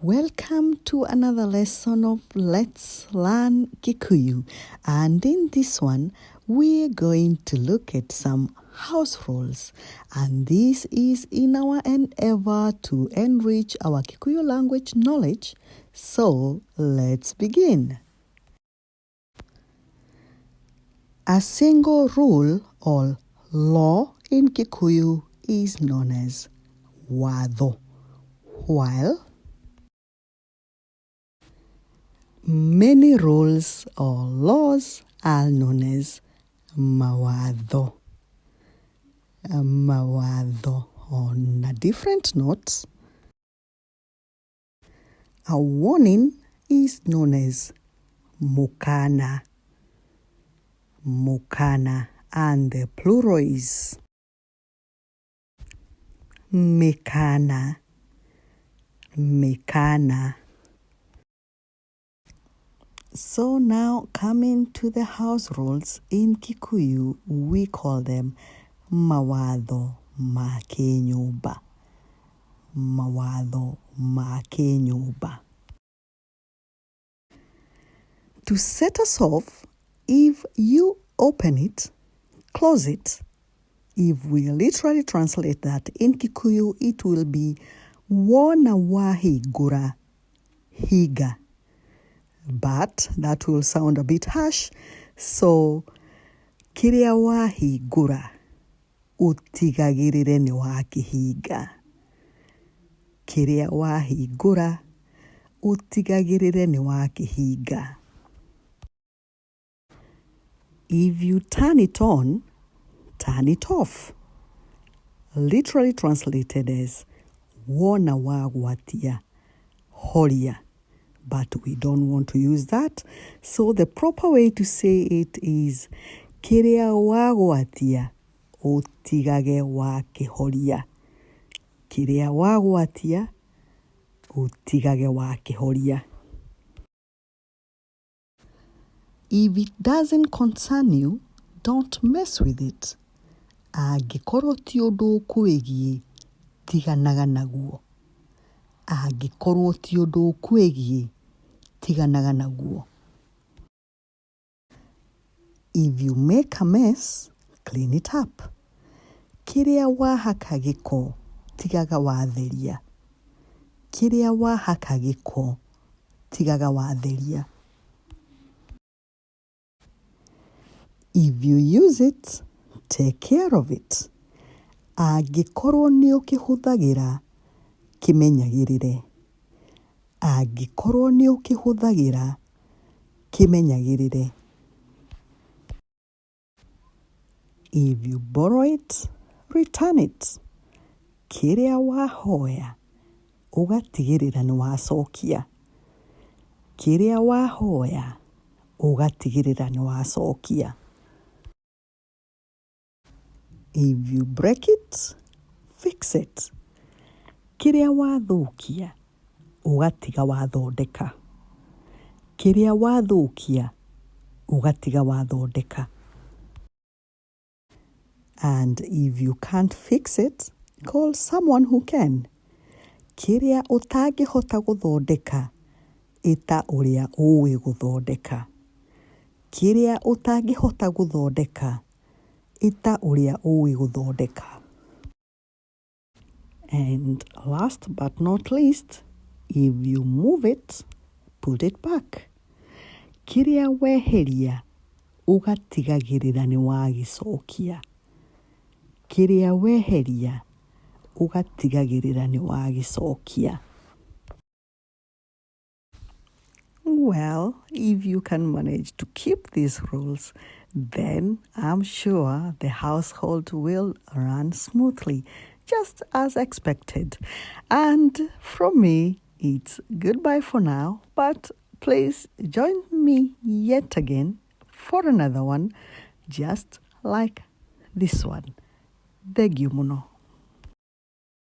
Welcome to another lesson of Let's Learn Kikuyu. And in this one, we're going to look at some house rules. And this is in our endeavor to enrich our Kikuyu language knowledge. So let's begin. A single rule or law in Kikuyu is known as watho, while many rules or laws are known as mawatho. Mawatho. On a different note, a warning is known as mukana. Mukana, and the plural is mekana. Mekana. So now coming to the house rules in Kikuyu, we call them mawatho ma kĩnyũmba. Mawatho ma kĩnyũmba. To set us off, if you open it, close it. If we literally translate that in Kikuyu, it will be wona wahingũra higa. But that will sound a bit harsh. So, kĩrĩa wahingũra ũtigagĩrĩre nĩ wakĩhinga. Kĩrĩa wahingũra ũtigagĩrĩre nĩ wakĩhinga. If you turn it on, turn it off. Literally translated as wona wagwatia horia. But we don't want to use that. So the proper way to say it is kĩrĩa wagwatia ũtigage wakĩhoria. Kĩrĩa wagwatia ũtigage wakĩhoria. If it doesn't concern you, don't mess with it. Angĩkorwo ti ũndũ ũkwĩgiĩ, tiganaga naguo. Angĩkorwo ti ũndũ ũkwĩgiĩ, tiganaga naguo. If you make a mess, clean it up. Kĩrĩa wahaka gĩko, tigaga watheria. Kĩrĩa wahaka gĩko, tigaga watheria. If you use it, take care of it. Angĩkorwo nĩ ũkĩhũthagĩra, kĩmenyagĩrĩre. Angĩkorwo nĩ ũkĩhũthagĩra, kĩmenyagĩrĩre. If you borrow it, return it. Kĩrĩa wahoya, ũgatigĩrĩra nĩ wacokia. Kĩrĩa wahoya, ũgatigĩrĩra nĩ wacokia. If you break it, fix it. Kĩrĩa wathũkia, ũgatiga wathondeka. Kĩrĩa wathũkia, ũgatiga wathondeka. And if you can't fix it, call someone who can. Kĩrĩa ũtangĩhota gũthondeka, ĩta ũrĩa ũĩ gũthondeka. Kĩrĩa ũtangĩhota gũthondeka, ĩta ũrĩa ũĩ gũthondeka. And last but not least, if you move it, put it back. Kĩrĩa weheria, ũgatigagĩrĩra nĩ wagĩcokia. Kĩrĩa weheria, ũgatigagĩrĩra nĩ wagĩcokia. Well, if you can manage to keep these rules, then I'm sure the household will run smoothly, just as expected. And from me, it's goodbye for now, but please join me yet again for another one, just like this one. Thegio muno.